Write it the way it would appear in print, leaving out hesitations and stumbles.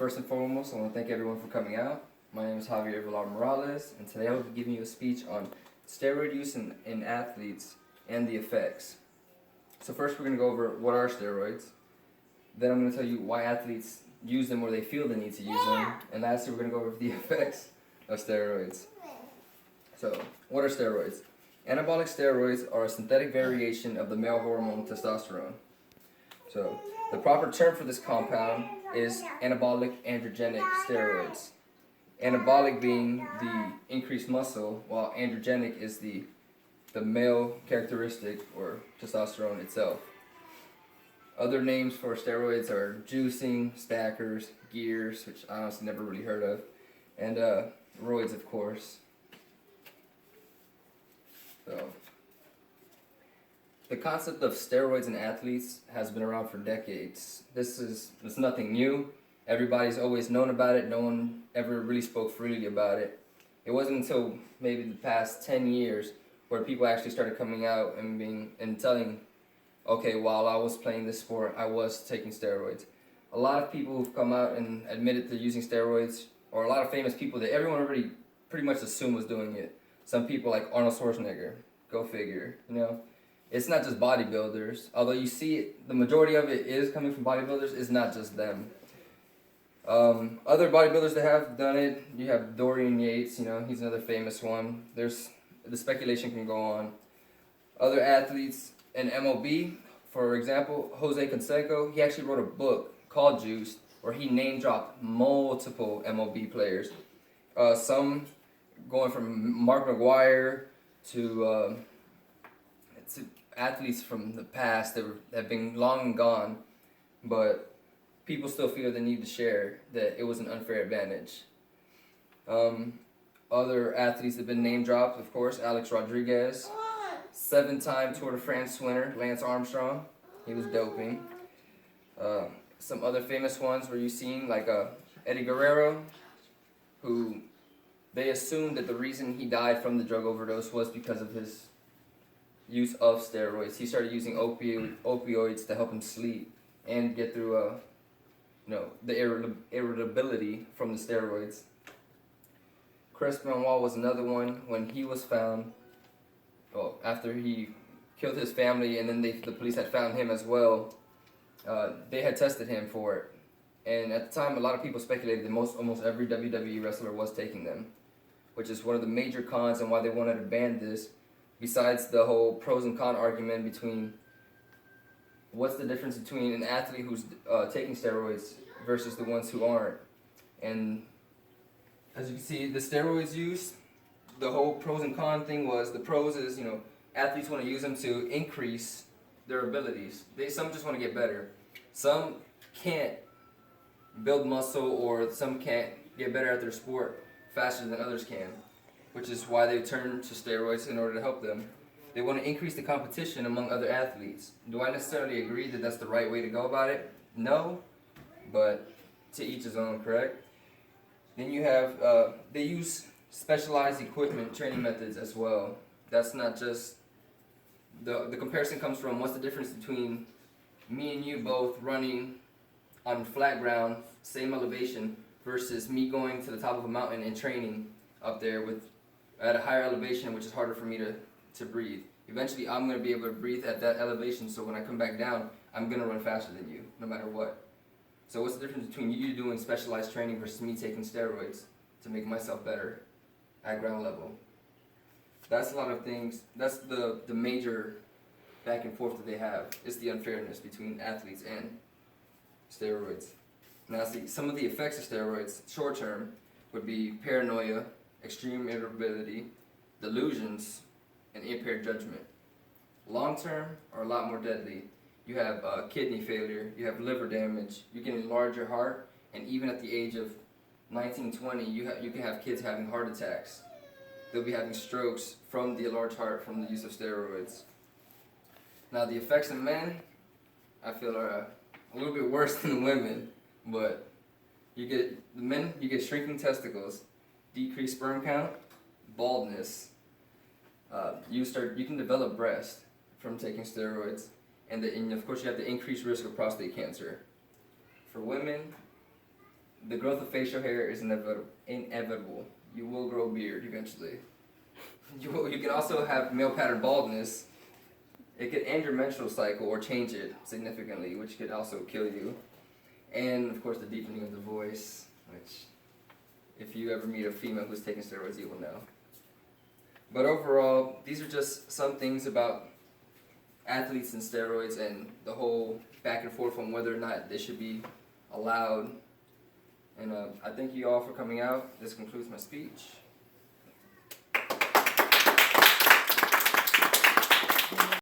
First and foremost, I want to thank everyone for coming out. My name is Javier Villar Morales, and today I will be giving you a speech on steroid use in athletes and the effects. So first we're going to go over what are steroids. Then I'm going to tell you why athletes use them or they feel the need to use them. And lastly, we're going to go over the effects of steroids. So, what are steroids? Anabolic steroids are a synthetic variation of the male hormone testosterone. So, the proper term for this compound is anabolic androgenic steroids. Anabolic being the increased muscle, while androgenic is the male characteristic or testosterone itself. Other names for steroids are juicing, stackers, gears, which I honestly never really heard of, and roids, of course. So, the concept of steroids in athletes has been around for decades. It's nothing new. Everybody's always known about it. No one ever really spoke freely about it. It wasn't until maybe the past 10 years where people actually started coming out and telling, okay, while I was playing this sport, I was taking steroids. A lot of people who've come out and admitted to using steroids, or a lot of famous people that everyone already pretty much assumed was doing it. Some people like Arnold Schwarzenegger, go figure, you know. It's not just bodybuilders, although you see it, the majority of it is coming from bodybuilders, it's not just them. Other bodybuilders that have done it, you have Dorian Yates, you know, he's another famous one. The speculation can go on. Other athletes in MLB, for example, Jose Canseco, he actually wrote a book called Juiced, where he name dropped multiple MLB players. Some going from Mark McGwire to athletes from the past that have been long and gone, but people still feel the need to share that it was an unfair advantage. Other athletes that have been name dropped, of course, Alex Rodriguez, 7-time Tour de France winner, Lance Armstrong, he was doping. Some other famous ones where you've seen, like Eddie Guerrero, who they assumed that the reason he died from the drug overdose was because of his use of steroids. He started using opioids to help him sleep and get through the irritability from the steroids. Chris Benoit was another one. When he was found, after he killed his family and then the police had found him as well, they had tested him for it. And at the time, a lot of people speculated that almost every WWE wrestler was taking them, which is one of the major cons and why they wanted to ban this, besides the whole pros and con argument between what's the difference between an athlete who's taking steroids versus the ones who aren't. And as you can see, the steroids use, the whole pros and con thing was, the pros is, athletes want to use them to increase their abilities. Some just want to get better. Some can't build muscle, or some can't get better at their sport faster than others can, which is why they turn to steroids in order to help them. They want to increase the competition among other athletes. Do I necessarily agree that that's the right way to go about it? No, but to each his own, correct? Then you have, they use specialized equipment training methods as well. That's not just, the comparison comes from what's the difference between me and you both running on flat ground, same elevation, versus me going to the top of a mountain and training up there at a higher elevation, which is harder for me to breathe. Eventually, I'm going to be able to breathe at that elevation, so when I come back down, I'm going to run faster than you, no matter what. So what's the difference between you doing specialized training versus me taking steroids to make myself better at ground level? That's a lot of things. That's the major back and forth that they have, is the unfairness between athletes and steroids. Now, see, some of the effects of steroids, short term, would be paranoia, extreme irritability, delusions, and impaired judgment. Long term are a lot more deadly. You have kidney failure, you have liver damage, you can enlarge your heart, and even at the age of 19, 20, you can have kids having heart attacks. They'll be having strokes from the enlarged heart from the use of steroids. Now, the effects in men, I feel are a little bit worse than women, but you get shrinking testicles, decreased sperm count, baldness. You can develop breast from taking steroids, and of course you have the increased risk of prostate cancer. For women, The growth of facial hair is inevitable. You will grow a beard eventually. You can also have male pattern baldness. It could end your menstrual cycle or change it significantly, which could also kill you. And of course the deepening of the voice, which if you ever meet a female who's taking steroids, you will know. But overall, these are just some things about athletes and steroids and the whole back and forth on whether or not they should be allowed. And I thank you all for coming out. This concludes my speech.